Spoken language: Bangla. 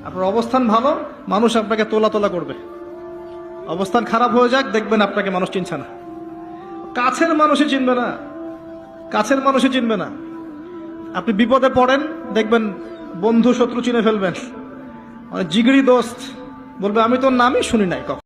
আপনার অবস্থান ভালো, মানুষ আপনাকে তোলা তোলা করবে। অবস্থান খারাপ হয়ে যাক, দেখবেন আপনাকে মানুষ চিনছে না, কাছের মানুষই চিনবে না, কাছের মানুষই চিনবে না। আপনি বিপদে পড়েন, দেখবেন বন্ধু শত্রু চিনে ফেলবেন। মানে জিগরি দোস্ত বলবে আমি তোর নামই শুনি নাই কখন।